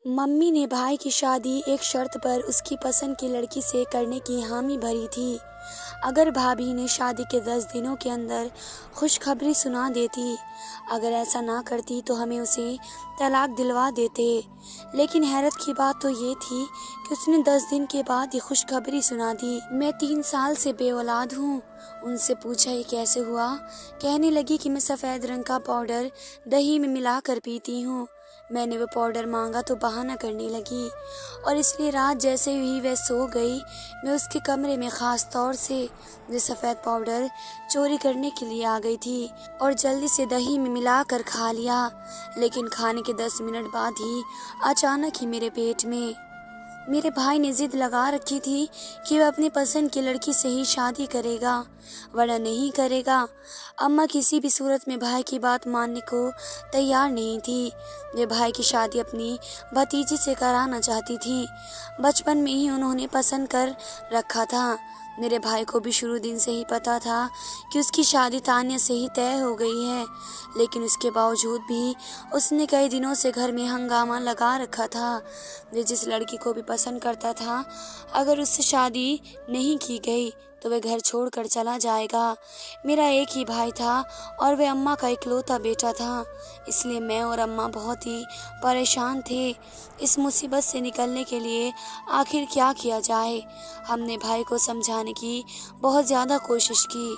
Mummy ने भाई की शादी एक शर्त पर उसकी पसंद की लड़की से करने की हामी भरी थी। अगर भाभी ने शादी के 10 दिनों के अंदर खुशखबरी सुना देती, अगर ऐसा ना करती तो हमें उसे तलाक दिलवा देते। लेकिन हैरत की बात तो ये थी कि उसने 10 दिन के बाद ही खुशखबरी सुना दी। मैं 3 साल से बेऔलाद हूँ। उनसे पूछा ये कैसे हुआ। कहने लगी कि मैं सफ़ेद रंग का पाउडर दही में मिलाकर पीती हूँ। मैंने वो पाउडर मांगा तो बहाना करने लगी और इसलिए रात जैसे ही वह सो गई, मैं उसके कमरे में ख़ास तौर से वो सफ़ेद पाउडर चोरी करने के लिए आ गई थी और जल्दी से दही में मिलाकर खा लिया। लेकिन खाने के 10 मिनट बाद ही अचानक ही मेरे पेट में मेरे भाई ने जिद लगा रखी थी कि वह अपनी पसंद की लड़की से ही शादी करेगा, वरना नहीं करेगा। अम्मा किसी भी सूरत में भाई की बात मानने को तैयार नहीं थी। वे भाई की शादी अपनी भतीजी से कराना चाहती थी। बचपन में ही उन्होंने पसंद कर रखा था। मेरे भाई को भी शुरू दिन से ही पता था कि उसकी शादी तानिया से ही तय हो गई है, लेकिन उसके बावजूद भी उसने कई दिनों से घर में हंगामा लगा रखा था। वह जिस लड़की को भी पसंद करता था, अगर उससे शादी नहीं की गई तो वह घर छोड़कर चला जाएगा। मेरा एक ही भाई था और वह अम्मा का इकलौता बेटा था, इसलिए मैं और अम्मा बहुत ही परेशान थे। इस मुसीबत से निकलने के लिए आखिर क्या किया जाए। हमने भाई को समझाने की बहुत ज़्यादा कोशिश की,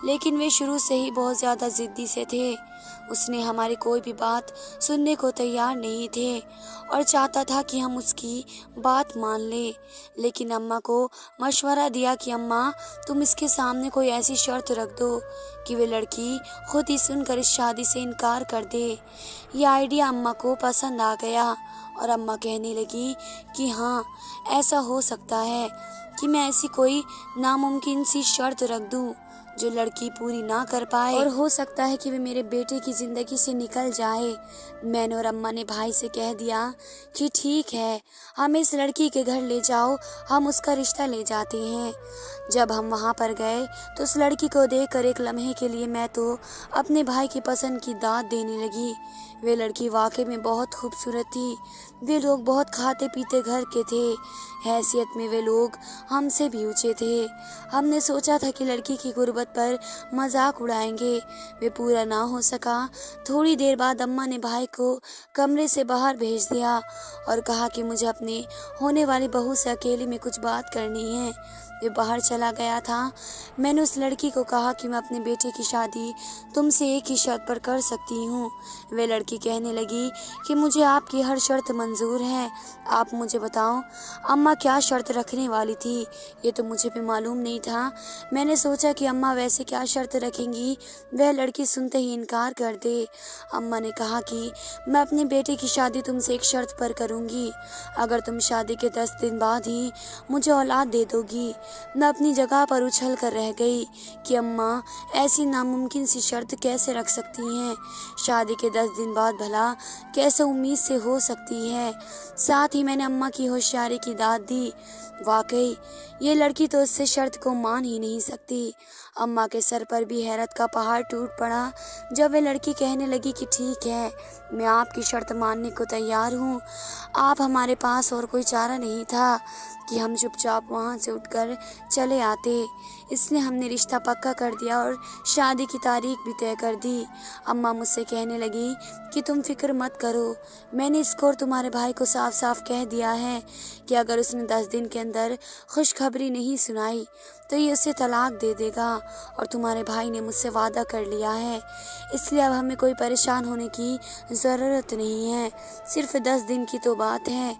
लेकिन वे शुरू से ही बहुत ज़्यादा ज़िद्दी से थे। उसने हमारी कोई भी बात सुनने को तैयार नहीं थे और चाहता था कि हम उसकी बात मान लें। लेकिन अम्मा को मशवरा दिया कि अम्मा, तुम इसके सामने कोई ऐसी शर्त रख दो कि वे लड़की खुद ही सुनकर इस शादी से इनकार कर दे। यह आइडिया अम्मा को पसंद आ गया और अम्मा कहने लगी कि हाँ, ऐसा हो सकता है कि मैं ऐसी कोई नामुमकिन सी शर्त रख दूं जो लड़की पूरी ना कर पाए और हो सकता है कि वे मेरे बेटे की ज़िंदगी से निकल जाए। मैंने और अम्मा ने भाई से कह दिया कि ठीक है, हमें इस लड़की के घर ले जाओ, हम उसका रिश्ता ले जाते हैं। जब हम वहाँ पर गए तो उस लड़की को देखकर एक लम्हे के लिए मैं तो अपने भाई की पसंद की दाद देने लगी। वे लड़की वाकई में बहुत खूबसूरत थी। वे लोग बहुत खाते पीते घर के थे। हैसियत में वे लोग हमसे भी ऊंचे थे। हमने सोचा था कि लड़की की गुर्बत पर मजाक उड़ाएंगे, वे पूरा ना हो सका। थोड़ी देर बाद अम्मा ने भाई को कमरे से बाहर भेज दिया और कहा कि मुझे अपने होने वाली बहू से अकेले में कुछ बात करनी है। वे बाहर चला गया था। मैंने उस लड़की को कहा कि मैं अपने बेटे की शादी तुमसे एक ही शर्त पर कर सकती हूँ। वे लड़की कहने लगी कि मुझे आपकी हर शर्त मंजूर है, आप मुझे बताओ अम्मा क्या शर्त रखने वाली थी। ये तो मुझे भी मालूम नहीं था। मैंने सोचा कि अम्मा वैसे क्या शर्त रखेंगी। वह लड़की सुनते ही इनकार कर दे। अम्मा ने कहा कि मैं अपने बेटे की शादी तुमसे एक शर्त पर करूँगी, अगर तुम शादी के 10 दिन बाद ही मुझे औलाद दे दोगी। मैं अपनी जगह पर उछल कर रह गई कि अम्मा ऐसी नामुमकिन सी शर्त कैसे रख सकती हैं। शादी के 10 दिन बाद भला कैसे उम्मीद से हो सकती है। साथ ही मैंने अम्मा की होशियारी की दाद दी। वाकई ये लड़की तो उससे शर्त को मान ही नहीं सकती। अम्मा के सर पर भी हैरत का पहाड़ टूट पड़ा जब वे लड़की कहने लगी कि ठीक है, मैं आपकी शर्त मानने को तैयार हूँ। आप हमारे पास और कोई चारा नहीं था कि हम चुपचाप वहाँ से उठकर चले आते, इसलिए हमने रिश्ता पक्का कर दिया और शादी की तारीख भी तय कर दी। अम्मा मुझसे कहने लगी कि तुम फिक्र मत करो, मैंने इसको और तुम्हारे भाई को साफ साफ कह दिया है कि अगर उसने 10 दिन के अंदर खुशखबरी नहीं सुनाई तो ये उसे तलाक दे देगा और तुम्हारे भाई ने मुझसे वादा कर लिया है, इसलिए अब हमें कोई परेशान होने की ज़रूरत नहीं है। सिर्फ 10 दिन की तो बात है,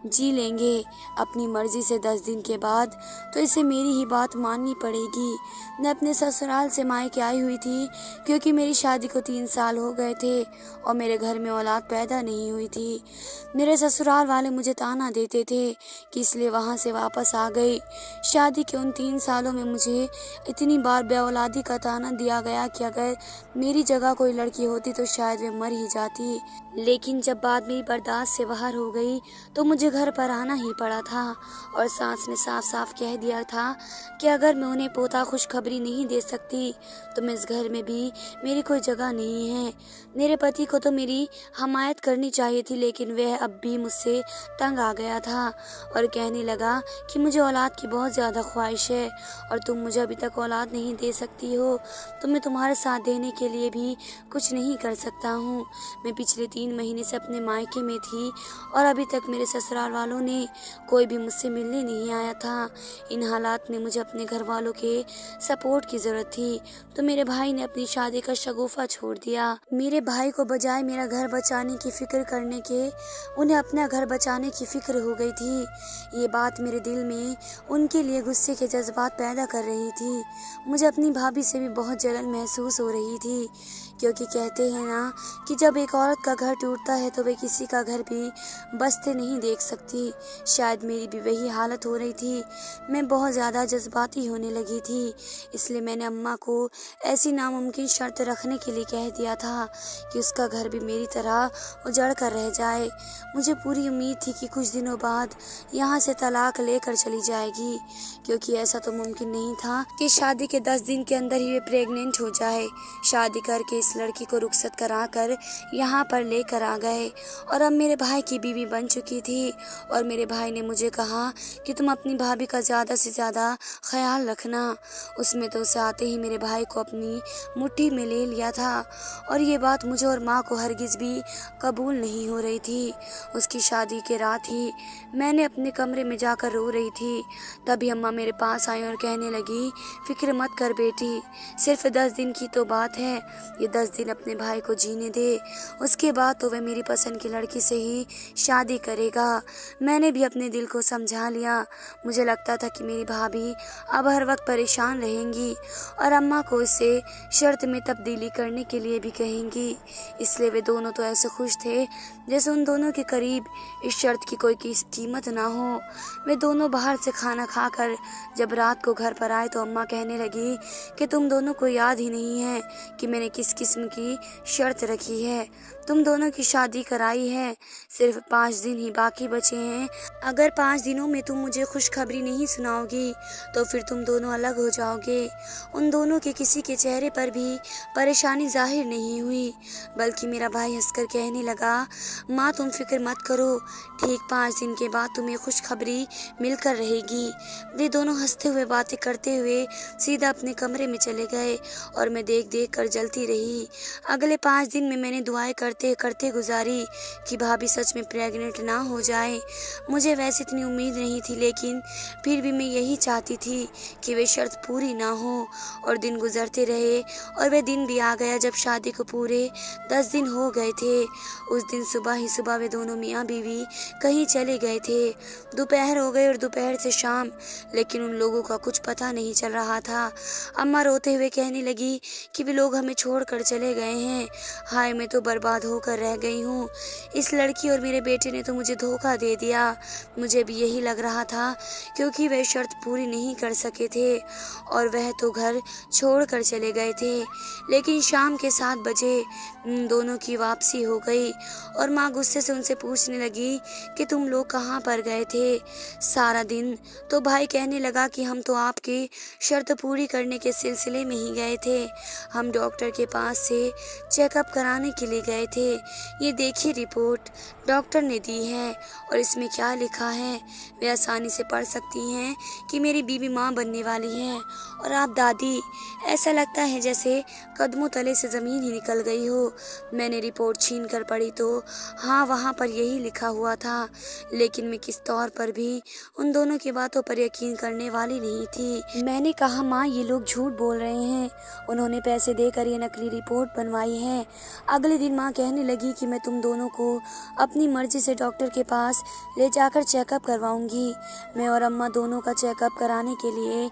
जी लेंगे अपनी मर्जी से 10 दिन के बाद, तो इसे मेरी ही बात माननी पड़ेगी। मैं अपने ससुराल से मायके आई हुई थी क्योंकि मेरी शादी को 3 साल हो गए थे और मेरे घर में औलाद पैदा नहीं हुई थी। मेरे ससुराल वाले मुझे ताना देते थे कि इसलिए वहाँ से वापस आ गई। शादी के उन 3 सालों में मुझे इतनी बार बेऔलादी का ताना दिया गया कि अगर मेरी जगह कोई लड़की होती तो शायद वे मर ही जाती। लेकिन जब बात मेरी बर्दाश्त से बाहर हो गई तो मुझे मुझे घर पर आना ही पड़ा था और सास ने साफ साफ कह दिया था कि अगर मैं उन्हें पोता खुशखबरी नहीं दे सकती तो मैं इस घर में भी मेरी कोई जगह नहीं है। मेरे पति को तो मेरी हमायत करनी चाहिए थी, लेकिन वह अब भी मुझसे तंग आ गया था और कहने लगा कि मुझे औलाद की बहुत ज़्यादा ख्वाहिश है और तुम मुझे अभी तक औलाद नहीं दे सकती हो, तो मैं तुम्हारे साथ देने के लिए भी कुछ नहीं कर सकता हूँ। मैं पिछले 3 महीने से अपने मायके में थी और अभी तक मेरे ससुराल वालों ने कोई भी मुझसे मिलने नहीं आया था। इन हालात में मुझे अपने घर वालों के सपोर्ट की ज़रूरत थी, तो मेरे भाई ने अपनी शादी का शगुफा छोड़ दिया। मेरे भाई को बजाय मेरा घर बचाने की फ़िक्र करने के उन्हें अपना घर बचाने की फ़िक्र हो गई थी। ये बात मेरे दिल में उनके लिए गुस्से के जज्बात पैदा कर रही थी। मुझे अपनी भाभी से भी बहुत जलन महसूस हो रही थी, क्योंकि कहते हैं ना कि जब एक औरत का घर टूटता है तो वे किसी का घर भी बसते नहीं देख सकती। शायद मेरी भी वही हालत हो रही थी। मैं बहुत ज़्यादा जज्बाती होने लगी थी, इसलिए मैंने अम्मा को ऐसी नामुमकिन शर्त रखने के लिए कह दिया था कि उसका घर भी मेरी तरह उजड़ कर रह जाए। मुझे पूरी उम्मीद थी कि कुछ दिनों बाद यहाँ से तलाक लेकर चली जाएगी, क्योंकि ऐसा तो मुमकिन नहीं था कि शादी के 10 दिन के अंदर ही वे प्रेग्नेंट हो जाए। शादी करके इस लड़की को रुखसत कराकर यहाँ पर लेकर आ गए और अब मेरे भाई की बीवी बन चुकी थी और मेरे भाई ने मुझे कहा कि तुम अपनी भाभी का ज़्यादा से ज़्यादा ख्याल रखना। उसमें तो उसे आते ही मेरे भाई को अपनी मुट्ठी में ले लिया था और ये बात मुझे और माँ को हरगिज़ भी कबूल नहीं हो रही थी। उसकी शादी के रात ही मैंने अपने कमरे में जाकर रो रही थी, तभी अम्मा मेरे पास आई और कहने लगी, फिक्र मत कर बेटी, सिर्फ 10 दिन की तो बात है, ये 10 दिन अपने भाई को जीने दे, उसके बाद तो वह मेरी पसंद की लड़की से ही शादी करेगा। मैंने भी अपने दिल को समझा लिया। मुझे लगता था कि मेरी भाभी अब हर वक्त परेशान रहेंगी और अम्मा को इससे शर्त में तब्दीली करने के लिए भी कहेंगी, इसलिए वे दोनों तो ऐसे खुश थे जैसे उन दोनों के करीब इस शर्त की कोई कीमत ना हो। वे दोनों बाहर से खाना खाकर जब रात को घर पर आए तो अम्मा कहने लगी कि तुम दोनों को याद ही नहीं है कि मैंने किस किस्म की शर्त रखी है। तुम दोनों की शादी कराई है, सिर्फ 5 दिन ही बाकी बचे हैं। अगर 5 दिनों में तुम मुझे खुशखबरी नहीं सुनाओगी तो फिर तुम दोनों अलग हो जाओगे। उन दोनों के किसी के चेहरे पर भी परेशानी जाहिर नहीं हुई, बल्कि मेरा भाई हंसकर कहने लगा, माँ तुम फिक्र मत करो, ठीक 5 दिन के बाद तुम्हें खुशखबरी मिलकर रहेगी। वे दोनों हंसते हुए बातें करते हुए सीधा अपने कमरे में चले गए और मैं देख देख कर जलती रही। अगले 5 दिन में मैंने दुआएं करते करते गुजारी कि भाभी सच में प्रेग्नेंट ना हो जाए। मुझे वैसे इतनी उम्मीद नहीं थी, लेकिन फिर भी मैं यही चाहती थी कि वे शर्त पूरी ना हो। और दिन गुजरते रहे और वह दिन भी आ गया जब शादी को पूरे 10 दिन हो गए थे। उस दिन सुबह ही सुबह वे दोनों मियाँ बीवी कहीं चले गए थे। दोपहर हो गई और दोपहर से शाम, लेकिन उन लोगों का कुछ पता नहीं चल रहा था। अम्मा रोते हुए कहने लगी कि वे लोग हमें छोड़कर चले गए हैं। हाय मैं तो बर्बाद होकर रह गई हूँ। इस लड़की और मेरे बेटे ने तो मुझे धोखा दे दिया। मुझे भी यही लग रहा था, क्योंकि वे शर्त पूरी नहीं कर सके थे और वह तो घर छोड़कर चले गए थे। लेकिन शाम के 7 बजे दोनों की वापसी हो गई और माँ गुस्से से उनसे पूछने लगी कि तुम लोग कहाँ पर गए थे सारा दिन। तो भाई कहने लगा कि हम तो आपकी शर्त पूरी करने के सिलसिले में ही गए थे। हम डॉक्टर के पास से चेकअप कराने के लिए गए थे। ये देखिए रिपोर्ट डॉक्टर ने दी है और इसमें क्या लिखा है वे आसानी से पढ़ सकती हैं कि मेरी बीवी माँ बनने वाली है और आप दादी। ऐसा लगता है जैसे कदमों तले से ज़मीन ही निकल गई हो। मैंने रिपोर्ट छीन कर पढ़ी तो हाँ वहाँ पर यही लिखा हुआ था, लेकिन मैं किस तौर पर भी उन दोनों की बातों पर यकीन करने वाली नहीं थी। मैंने कहा माँ ये लोग झूठ बोल रहे हैं, उन्होंने पैसे देकर ये नकली रिपोर्ट बनवाई है। अगले दिन माँ कहने लगी कि मैं तुम दोनों को अपनी मर्जी से डॉक्टर के पास ले जाकर चेकअप करवाऊंगी। मैं और अम्मा दोनों का चेकअप कराने के लिए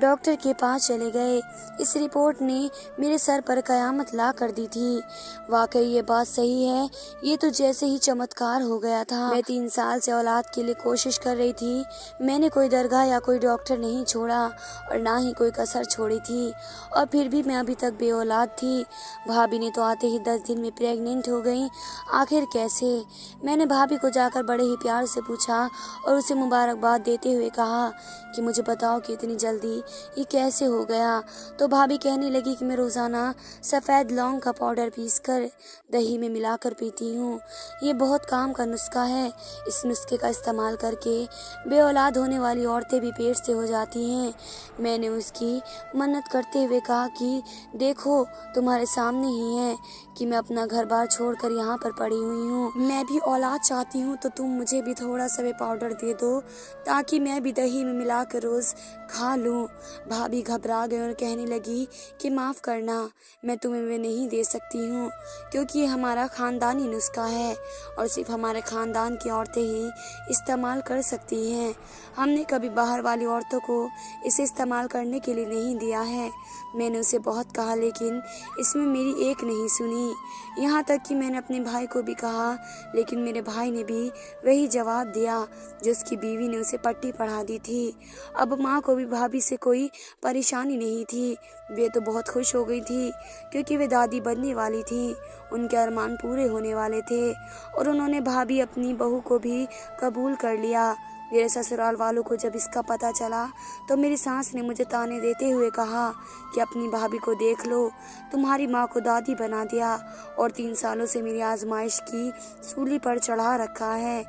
डॉक्टर के पास चले गए। इस रिपोर्ट ने मेरे सर पर कयामत ला कर दी थी। वाकई ये बात सही है, ये तो जैसे ही चमत्कार हो गया था। मैं 3 साल से औलाद के लिए कोशिश कर रही थी। मैंने कोई दरगाह या कोई डॉक्टर नहीं छोड़ा और ना ही कोई कसर छोड़ी थी, और फिर भी मैं अभी तक बे औलाद थी। भाभी ने तो आते ही 10 दिन में प्रेग्नेंट प्रेग्नेंट हो गई, आखिर कैसे? मैंने भाभी को जाकर बड़े ही प्यार से पूछा और उसे मुबारकबाद देते हुए कहा कि मुझे बताओ कि इतनी जल्दी ये कैसे हो गया। तो भाभी कहने लगी कि मैं रोज़ाना सफ़ेद लौंग का पाउडर पीसकर दही में मिलाकर पीती हूँ। ये बहुत काम का नुस्खा है। इस नुस्खे का इस्तेमाल करके बेऔलाद होने वाली औरतें भी पेट से हो जाती हैं। मैंने उसकी मन्नत करते हुए कहा कि देखो, तुम्हारे सामने ही है कि मैं अपना घर बार छोड़कर यहाँ पर पड़ी हुई हूँ। मैं भी औलाद चाहती हूँ, तो तुम मुझे भी थोड़ा सा वे पाउडर दे दो ताकि मैं भी दही में मिलाकर रोज़ खा लूँ। भाभी घबरा गई और कहने लगी कि माफ़ करना, मैं तुम्हें वे नहीं दे सकती हूँ क्योंकि ये हमारा ख़ानदानी नुस्खा है और सिर्फ हमारे ख़ानदान की औरतें ही इस्तेमाल कर सकती हैं। हमने कभी बाहर वाली औरतों को इसे इस्तेमाल करने के लिए नहीं दिया है। मैंने उसे बहुत कहा लेकिन इसमें मेरी एक नहीं सुनी। यहाँ तक कि मैंने अपने भाई को भी कहा, लेकिन मेरे भाई ने भी वही जवाब दिया जो उसकी बीवी ने उसे पट्टी पढ़ा दी थी। अब माँ को भी भाभी से कोई परेशानी नहीं थी। वे तो बहुत खुश हो गई थी क्योंकि वे दादी बनने वाली थी। उनके अरमान पूरे होने वाले थे और उन्होंने भाभी अपनी बहू को भी कबूल कर लिया। मेरे ससुराल वालों को जब इसका पता चला तो मेरी सास ने मुझे ताने देते हुए कहा कि अपनी भाभी को देख लो, तुम्हारी माँ को दादी बना दिया और 3 सालों से मेरी आजमाइश की सूली पर चढ़ा रखा है।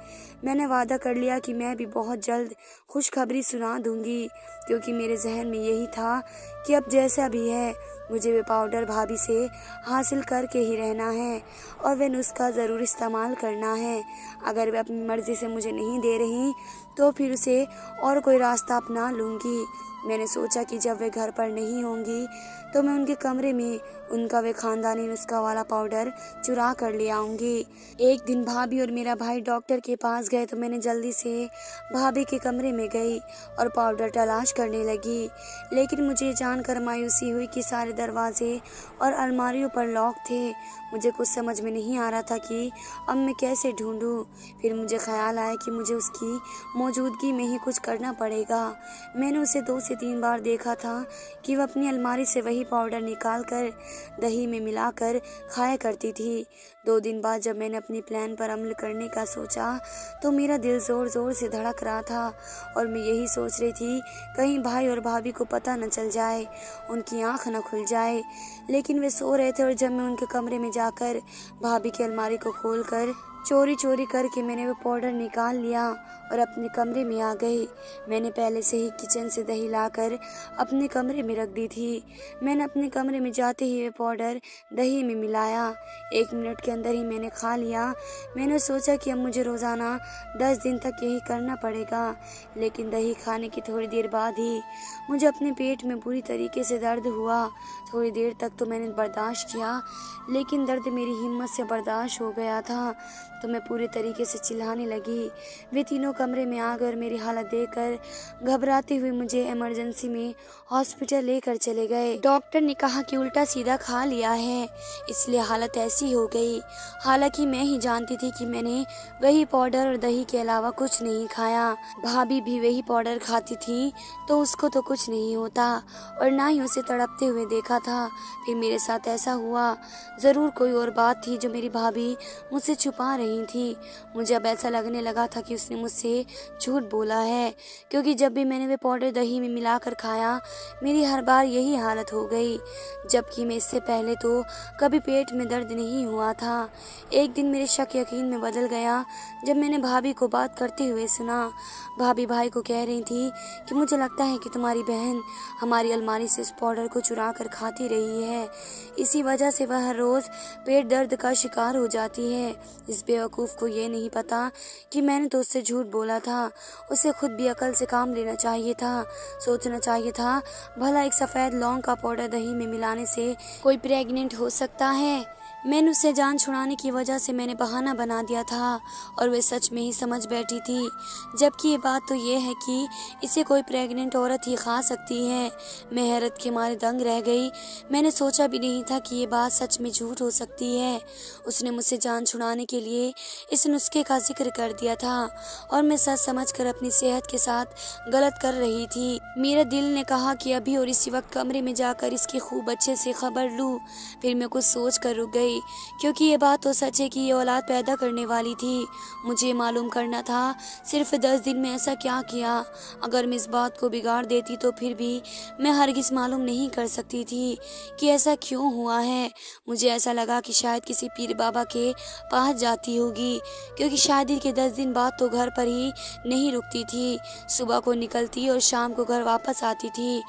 मैंने वादा कर लिया कि मैं भी बहुत जल्द खुशखबरी सुना दूंगी क्योंकि मेरे जहन में यही था कि अब जैसा भी है मुझे वे पाउडर भाभी से हासिल करके ही रहना है और वे नुस्खा ज़रूर इस्तेमाल करना है। अगर वे अपनी मर्ज़ी से मुझे नहीं दे रही तो फिर उसे और कोई रास्ता अपना लूँगी। मैंने सोचा कि जब वे घर पर नहीं होंगी तो मैं उनके कमरे में उनका वे ख़ानदानी नुस्खा वाला पाउडर चुरा कर ले आऊँगी। एक दिन भाभी और मेरा भाई डॉक्टर के पास गए तो मैंने जल्दी से भाभी के कमरे में गई और पाउडर तलाश करने लगी, लेकिन मुझे जानकर मायूसी हुई कि सारे दरवाजे और अलमारियों पर लॉक थे। मुझे कुछ समझ में नहीं आ रहा था कि अब मैं कैसे ढूंढूं। फिर मुझे ख्याल आया कि मुझे उसकी मौजूदगी में ही कुछ करना पड़ेगा। मैंने उसे 2 से 3 बार देखा था कि वह अपनी अलमारी से वही पाउडर निकाल कर दही में मिलाकर खाया करती थी। 2 दिन बाद जब मैंने अपने प्लान पर अमल करने का सोचा तो मेरा दिल ज़ोर ज़ोर से धड़क रहा था और मैं यही सोच रही थी कहीं भाई और भाभी को पता न चल जाए, उनकी आँख न खुल जाए। लेकिन वे सो रहे थे और जब मैं उनके कमरे में जाकर भाभी की अलमारी को खोलकर चोरी चोरी करके मैंने वो पाउडर निकाल लिया और अपने कमरे में आ गई। मैंने पहले से ही किचन से दही लाकर अपने कमरे में रख दी थी। मैंने अपने कमरे में जाते ही वो पाउडर दही में मिलाया। 1 मिनट के अंदर ही मैंने खा लिया। मैंने सोचा कि अब मुझे रोज़ाना 10 दिन तक यही करना पड़ेगा, लेकिन दही खाने की थोड़ी देर बाद ही मुझे अपने पेट में बुरी तरीके से दर्द हुआ। थोड़ी देर तक तो मैंने बर्दाश्त किया, लेकिन दर्द मेरी हिम्मत से बर्दाश्त हो गया था तो मैं पूरी तरीके से चिल्लाने लगी। वे तीनों कमरे में आ गए और मेरी हालत देखकर घबराते हुए मुझे इमरजेंसी में हॉस्पिटल लेकर चले गए। डॉक्टर ने कहा कि उल्टा सीधा खा लिया है, इसलिए हालत ऐसी हो गई। हालांकि मैं ही जानती थी कि मैंने वही पाउडर और दही के अलावा कुछ नहीं खाया। भाभी भी वही पाउडर खाती थी तो उसको तो कुछ नहीं होता और ना ही उसे तड़पते हुए देखा था। फिर मेरे साथ ऐसा हुआ। ज़रूर कोई और बात थी जो मेरी भाभी मुझसे छुपा रही थी। मुझे अब ऐसा लगने लगा था कि उसने मुझसे झूठ बोला है, क्योंकि जब भी मैंने वे पाउडर दही में मिलाकर खाया मेरी हर बार यही हालत हो गई, जबकि मैं इससे पहले तो कभी पेट में दर्द नहीं हुआ था। एक दिन मेरे शक यकीन में बदल गया जब मैंने भाभी को बात करते हुए सुना। भाभी भाई को कह रही थी कि मुझे लगता है कि तुम्हारी बहन हमारी अलमारी से इस पाउडर को चुरा कर खाती रही है, इसी वजह से वह हर रोज़ पेट दर्द का शिकार हो जाती है। इस बेवकूफ़ को ये नहीं पता कि मैंने तो उससे झूठ बोला था। उसे खुद भी अकल से काम लेना चाहिए था, सोचना चाहिए था भला एक सफ़ेद लौंग का पाउडर दही में मिलाने से कोई प्रेग्नेंट हो सकता है। मैंने उससे जान छुड़ाने की वजह से मैंने बहाना बना दिया था और वे सच में ही समझ बैठी थी, जबकि ये बात तो ये है कि इसे कोई प्रेग्नेंट औरत ही खा सकती है। मैं हैरत के मारे दंग रह गई। मैंने सोचा भी नहीं था कि ये बात सच में झूठ हो सकती है। उसने मुझसे जान छुड़ाने के लिए इस नुस्खे का जिक्र कर दिया था और मैं सच समझकर अपनी सेहत के साथ गलत कर रही थी। मेरे दिल ने कहा कि अभी और इसी वक्त कमरे में जाकर इसकी खूब अच्छे से खबर लूँ। फिर मैं कुछ सोच कर रुक गई। गई, क्योंकि ये बात तो सच है कि ये औलाद पैदा करने वाली थी। मुझे मालूम करना था सिर्फ 10 दिन में ऐसा क्या किया। अगर मैं इस बात को बिगाड़ देती तो फिर भी मैं हरगिज़ मालूम नहीं कर सकती थी कि ऐसा क्यों हुआ है। मुझे ऐसा लगा कि शायद किसी पीर बाबा के पास जाती होगी, क्योंकि शादी के 10 दिन बाद तो घर पर ही नहीं रुकती थी। सुबह को निकलती और शाम को घर वापस आती थी।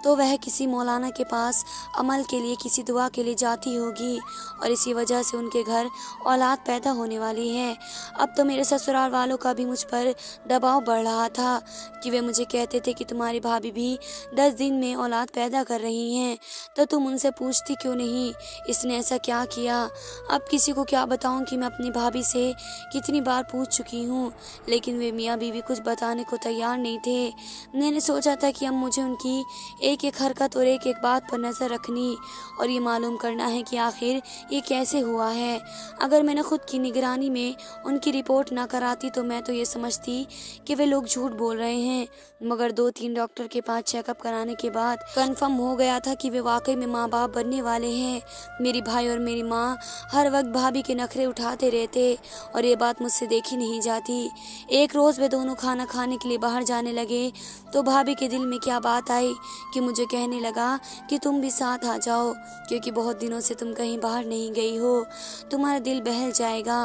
तो वह किसी मौलाना के पास अमल के लिए, किसी दुआ के लिए जाती होगी, और इसी वजह से उनके घर औलाद पैदा होने वाली है। अब तो मेरे ससुराल वालों का भी मुझ पर दबाव बढ़ रहा था कि वे मुझे कहते थे कि तुम्हारी भाभी भी 10 दिन में औलाद पैदा कर रही हैं, तो तुम उनसे पूछती क्यों नहीं, इसने ऐसा क्या किया। अब किसी को क्या बताऊं कि मैं अपनी भाभी से कितनी बार पूछ चुकी हूँ, लेकिन वे मियाँ बीवी कुछ बताने को तैयार नहीं थे। मैंने सोचा था कि अब मुझे उनकी एक एक हरकत और एक एक बात पर नज़र रखनी और ये मालूम करना है कि आखिर ये कैसे हुआ है। अगर मैंने खुद की निगरानी में उनकी रिपोर्ट ना कराती तो मैं तो ये समझती कि वे लोग झूठ बोल रहे हैं, मगर 2-3 डॉक्टर के पास चेकअप कराने के बाद कंफर्म हो गया था कि वे वाकई में माँ बाप बनने वाले हैं। मेरी भाई और मेरी माँ हर वक्त भाभी के नखरे उठाते रहते और ये बात मुझसे देखी नहीं जाती। एक रोज़ वे दोनों खाना खाने के लिए बाहर जाने लगे तो भाभी के दिल में क्या बात आई कि मुझे कहने लगा कि तुम भी साथ आ जाओ, क्योंकि बहुत दिनों से तुम कहीं बाहर नहीं गई हो, तुम्हारा दिल बहल जाएगा।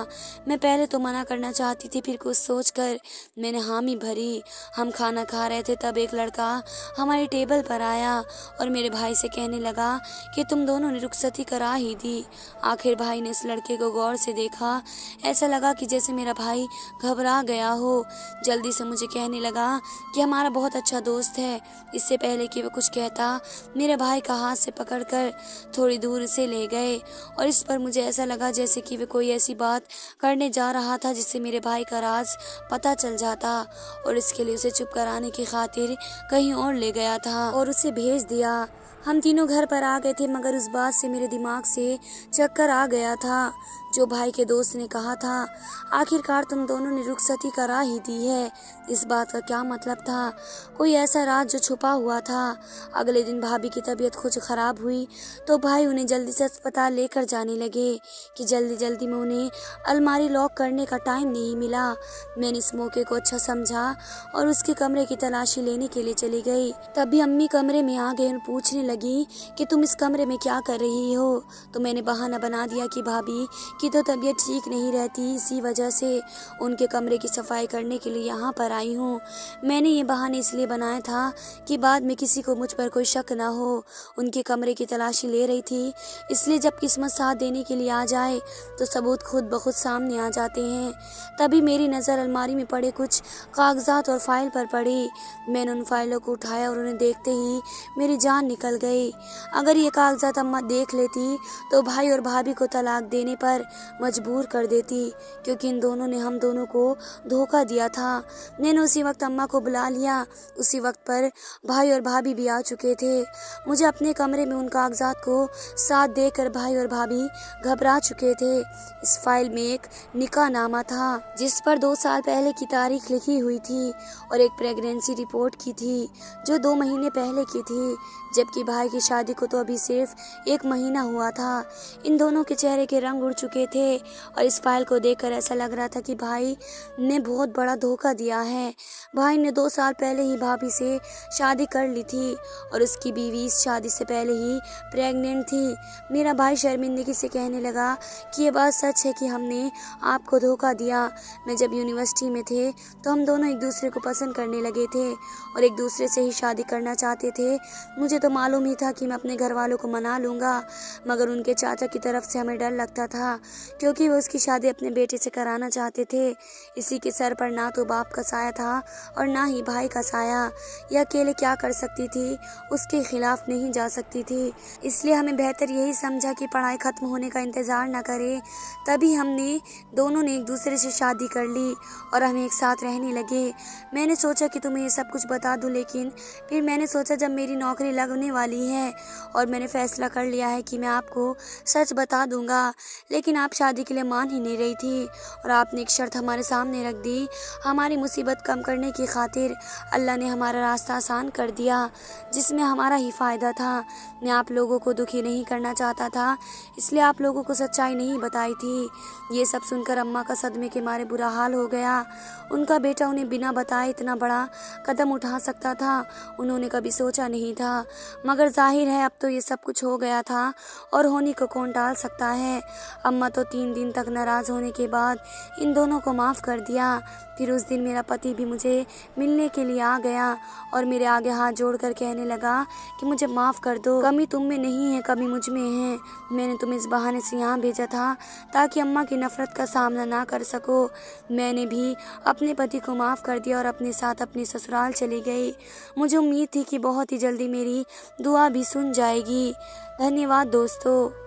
मैं पहले तो मना करना चाहती थी, फिर कुछ सोचकर मैंने हामी भरी। हम खाना खा रहे थे तब एक लड़का हमारी टेबल पर आया और मेरे भाई से कहने लगा कि तुम दोनों ने रुखसती करा ही दी। आखिर भाई ने इस लड़के को गौर से देखा, ऐसा लगा कि जैसे मेरा भाई घबरा गया हो। जल्दी से मुझे कहने लगा कि हमारा बहुत अच्छा दोस्त है। इससे पहले कि वह कुछ कहता, मेरे भाई का हाथ से पकड़कर थोड़ी दूर से ले गए और इस पर मुझे ऐसा लगा जैसे कि वे कोई ऐसी बात करने जा रहा था जिससे मेरे भाई का राज पता चल जाता, और इसके लिए उसे चुप कराने की खातिर कहीं और ले गया था और उसे भेज दिया। हम तीनों घर पर आ गए थे, मगर उस बात से मेरे दिमाग से चक्कर आ गया था जो भाई के दोस्त ने कहा था। आखिरकार तुम दोनों ने रुखसती करा ही दी है, इस बात का क्या मतलब था? कोई ऐसा राज जो छुपा हुआ था। अगले दिन भाभी की तबीयत कुछ खराब हुई तो भाई उन्हें जल्दी से अस्पताल लेकर जाने लगे कि जल्दी जल्दी में उन्हें अलमारी लॉक करने का टाइम नहीं मिला। मैंने इस मौके को अच्छा समझा और उसके कमरे की तलाशी लेने के लिए चली गई। तभी अम्मी कमरे में आ गए और पूछने लगी कि तुम इस कमरे में क्या कर रही हो। तो मैंने बहाना बना दिया कि भाभी की तो तबीयत ठीक नहीं रहती, इसी वजह से उनके कमरे की सफाई करने के लिए यहाँ पर आई हूँ। मैंने ये बहाने इसलिए बनाया था कि बाद में किसी को मुझ पर कोई शक ना हो। उनके कमरे की तलाशी ले रही थी, इसलिए जब किस्मत साथ देने के लिए आ जाए तो सबूत खुद ब खुद सामने आ जाते हैं। तभी मेरी नज़र अलमारी में पड़े कुछ कागजात और फाइल पर पड़ी। मैंने उन फाइलों को उठाया और उन्हें देखते ही मेरी जान निकल गई। अगर ये कागजात अम्मा देख लेती तो भाई और भाभी को तलाक देने पर मजबूर कर देती, क्योंकि इन दोनों ने हम दोनों को धोखा दिया था। मैंने उसी वक्त अम्मा को बुला लिया। उसी वक्त पर भाई और भाभी भी आ चुके थे। मुझे अपने कमरे में उन कागजात को साथ देकर भाई और भाभी घबरा चुके थे। इस फाइल में एक निकाहनामा था जिस पर 2 साल पहले की तारीख लिखी हुई थी और एक प्रेगनेंसी रिपोर्ट की थी जो 2 महीने पहले की थी, जबकि भाई की शादी को तो अभी सिर्फ 1 महीना हुआ था। इन दोनों के चेहरे के रंग उड़ चुके थे और इस फाइल को देखकर ऐसा लग रहा था कि भाई ने बहुत बड़ा धोखा दिया है। भाई ने 2 साल पहले ही भाभी से शादी कर ली थी और उसकी बीवी इस शादी से पहले ही प्रेग्नेंट थी। मेरा भाई शर्मिंदगी से कहने लगा कि ये बात सच है कि हमने आपको धोखा दिया। मैं जब यूनिवर्सिटी में थे तो हम दोनों एक दूसरे को पसंद करने लगे थे और एक दूसरे से ही शादी करना चाहते थे। मुझे तो मालूम ही था कि मैं अपने घर वालों को मना लूँगा, मगर उनके चाचा की तरफ से हमें डर लगता था क्योंकि वो उसकी शादी अपने बेटे से कराना चाहते थे। इसी के सर पर ना तो बाप का साया था और ना ही भाई का साया। यह अकेले क्या कर सकती थी, उसके खिलाफ नहीं जा सकती थी। इसलिए हमें बेहतर यही समझा कि पढ़ाई ख़त्म होने का इंतज़ार न करें। तभी हमने दोनों ने एक दूसरे से शादी कर ली और हम एक साथ रहने लगे। मैंने सोचा कि तुम्हें ये सब कुछ बता दूं, लेकिन फिर मैंने सोचा जब मेरी नौकरी लगने वाली है और मैंने फैसला कर लिया है कि मैं आपको सच बता दूंगा, लेकिन आप शादी के लिए मान ही नहीं रही थी और आपने एक शर्त हमारे सामने रख दी। हमारी मुसीबत कम करने की खातिर अल्लाह ने हमारा रास्ता आसान कर दिया, जिसमें हमारा ही फ़ायदा था। मैं आप लोगों को दुखी नहीं करना चाहता था, इसलिए आप लोगों को सच्चाई नहीं बताई थी। ये सब सुनकर अम्मा का सदमे के मारे बुरा हाल हो गया। उनका बेटा उन्हें बिना बताए इतना बड़ा कदम उठा सकता था, उन्होंने कभी सोचा नहीं था। मगर जाहिर है अब तो ये सब कुछ हो गया था और होने को कौन टाल सकता है। अम्मा तो 3 दिन तक नाराज़ होने के बाद इन दोनों को माफ़ कर दिया। फिर उस दिन मेरा पति भी मुझे मिलने के लिए आ गया और मेरे आगे हाथ जोड़कर कहने लगा कि मुझे माफ़ कर दो, कमी तुम में नहीं है, कमी मुझ में है। मैंने तुम्हें इस बहाने से यहाँ भेजा था ताकि अम्मा की नफ़रत का सामना ना कर सको। मैंने भी अपने पति को माफ़ कर दिया और अपने साथ अपने ससुराल चली गई। मुझे उम्मीद थी कि बहुत ही जल्दी मेरी दुआ भी सुन जाएगी। धन्यवाद दोस्तों।